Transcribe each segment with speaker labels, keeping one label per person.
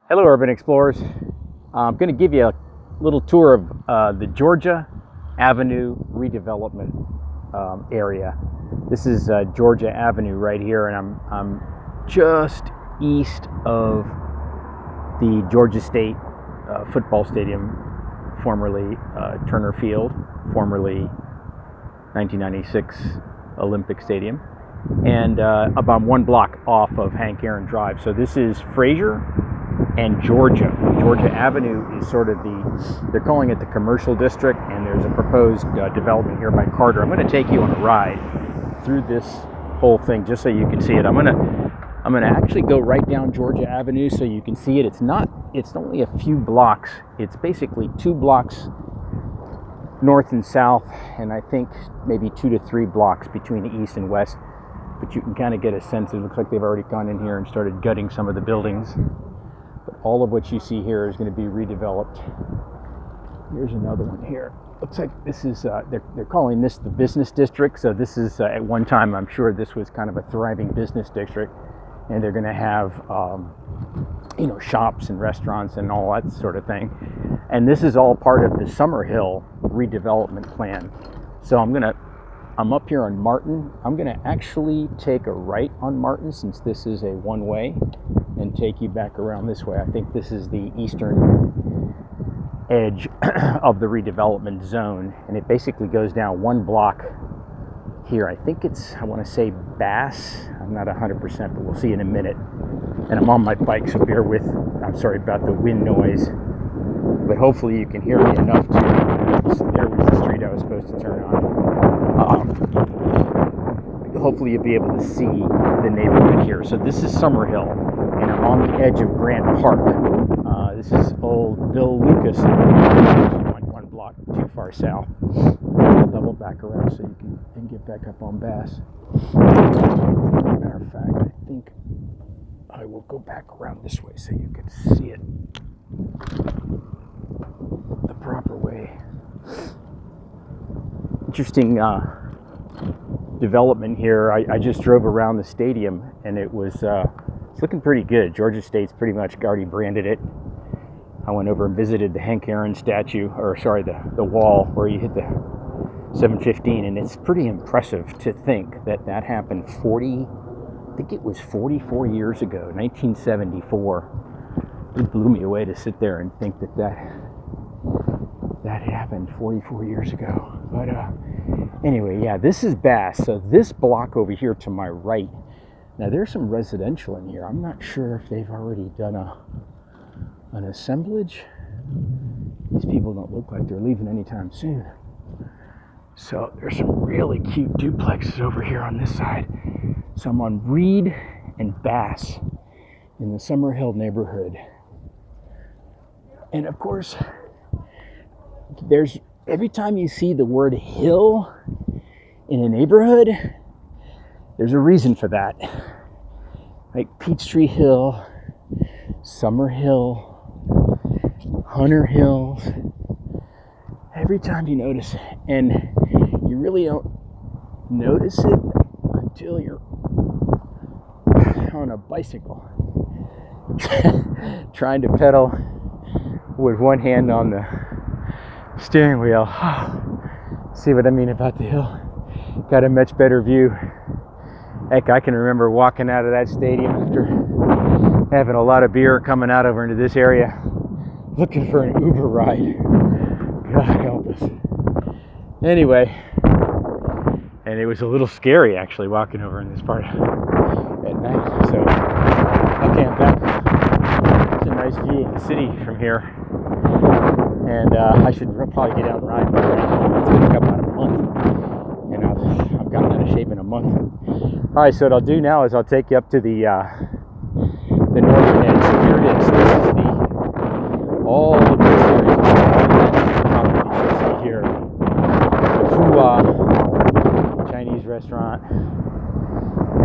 Speaker 1: Hello, Urban Explorers. I'm going to give you a little tour of the Georgia Avenue redevelopment area. This is Georgia Avenue right here, and I'm just east of the Georgia State football stadium, formerly Turner Field, formerly 1996 Olympic Stadium, and about one block off of Hank Aaron Drive. So this is Fraser and Georgia. Georgia Avenue is sort of they're calling it the commercial district, and there's a proposed development here by Carter. I'm going to take you on a ride through this whole thing just so you can see it. I'm going to actually go right down Georgia Avenue so you can see it. It's only a few blocks. It's basically 2 blocks north and south, and I think maybe 2 to 3 blocks between the east and west. But you can kind of get a sense. It looks like they've already gone in here and started gutting some of the buildings. But all of what you see here is going to be redeveloped. Here's another one here. Looks like this is, they're calling this the business district. So this is, at one time, I'm sure this was kind of a thriving business district. And they're going to have, shops and restaurants and all that sort of thing. And this is all part of the Summerhill redevelopment plan. So I'm up here on Martin. I'm going to actually take a right on Martin, since this is a one-way, and take you back around this way. I think this is the eastern edge of the redevelopment zone, and it basically goes down 1 block here. I think I want to say Bass. I'm not 100%, but we'll see in a minute. And I'm on my bike, so bear with. I'm sorry about the wind noise, but hopefully you can hear me enough to. There was the street I was supposed to turn on. Hopefully you'll be able to see the neighborhood here. So this is Summerhill, and I'm on the edge of Grant Park. This is old Bill Lucas, one block too far south. I'll double back around so you can get back up on Bass. Matter of fact, I think I will go back around this way so you can see it the proper way. Interesting development here. I just drove around the stadium, and it's looking pretty good. Georgia State's pretty much already branded it. I went over and visited the Hank Aaron statue, the wall where you hit the 715, and it's pretty impressive to think that happened I think it was 44 years ago, 1974. It blew me away to sit there and think that happened 44 years ago. But anyway, yeah, this is Bass. So this block over here to my right, now there's some residential in here. I'm not sure if they've already done an assemblage. These people don't look like they're leaving anytime soon. So there's some really cute duplexes over here on this side. So I'm on Reed and Bass in the Summerhill neighborhood. And of course, every time you see the word hill in a neighborhood, there's a reason for that. Like Peachtree Hill, Summerhill, Hunter Hills. Every time you notice it, and you really don't notice it until you're on a bicycle trying to pedal with one hand on the steering wheel. See what I mean about the hill? Got a much better view. Heck, I can remember walking out of that stadium after having a lot of beer, coming out over into this area looking for an Uber ride. God help us. Anyway, and it was a little scary actually walking over in this part at night. So I camped out. It's a nice view of the city from here. And I should probably get out and ride. It's been about a month, and I've gotten out of shape in a month. All right, so what I'll do now is I'll take you up to the northern edge. So here it is. This is all of the series of properties you see here. The Fuwa Chinese restaurant,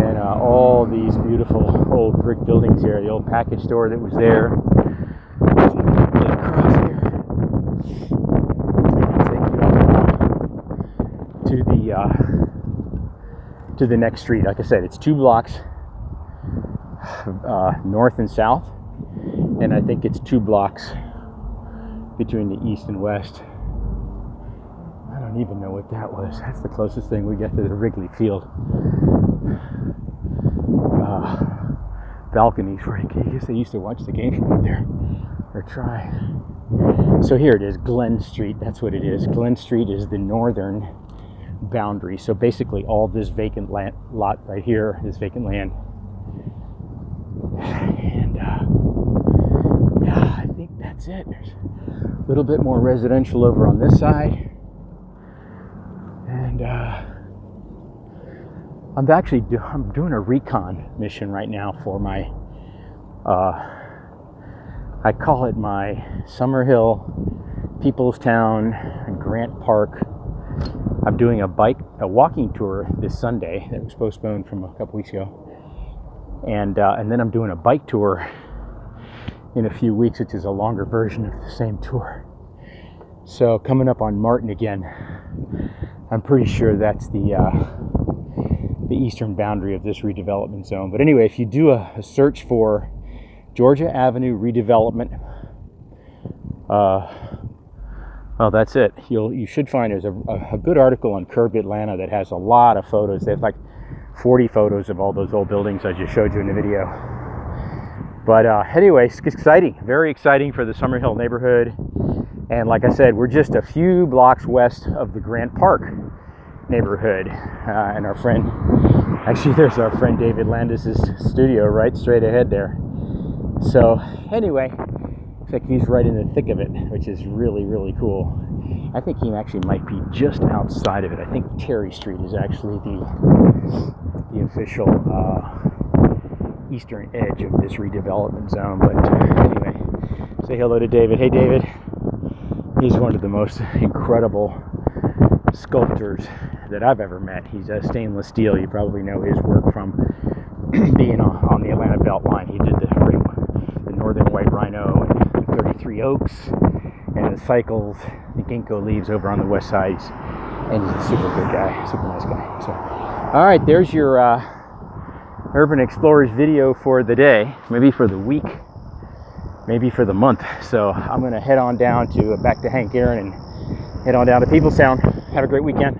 Speaker 1: and all these beautiful old brick buildings here. The old package store that was there. Across here. To the next street. Like I said, it's 2 blocks north and south, and I think it's 2 blocks between the east and west. I don't even know what that was. That's the closest thing we get to the Wrigley Field. Balconies where I guess they used to watch the game from up there, or try. So here it is, Glen Street. That's what it is. Glen Street is the northern boundary. So basically all this vacant land lot right here, this vacant land. And yeah, I think that's it. There's a little bit more residential over on this side. And I'm doing a recon mission right now for my I call it my Summerhill, Peoplestown, and Grant Park. I'm doing a walking tour this Sunday that was postponed from a couple weeks ago, and then I'm doing a bike tour in a few weeks, which is a longer version of the same tour. So coming up on Martin again. I'm pretty sure that's the eastern boundary of this redevelopment zone. But anyway, if you do a search for Georgia Avenue redevelopment, well, that's it. You should find there's a good article on Curb Atlanta that has a lot of photos. They have like 40 photos of all those old buildings I just showed you in the video. But anyway, it's exciting, very exciting for the Summerhill neighborhood. And like I said, we're just a few blocks west of the Grant Park neighborhood. And our friend, actually there's our friend David Landis' studio right straight ahead there. So anyway, looks like he's right in the thick of it, which is really, really cool. I think he actually might be just outside of it. I think Terry Street is actually the official eastern edge of this redevelopment zone. But anyway, say hello to David. Hey David. He's one of the most incredible sculptors that I've ever met. He's a stainless steel. You probably know his work from being on the Atlanta Beltline. He did the Northern White Rhino and 33 Oaks and the cycles, the ginkgo leaves over on the west side. And he's a super good guy, super nice guy. So, all right, there's your Urban Explorers video for the day, maybe for the week, maybe for the month. So I'm going to head on down back to Hank Aaron and head on down to Peoplestown. Have a great weekend.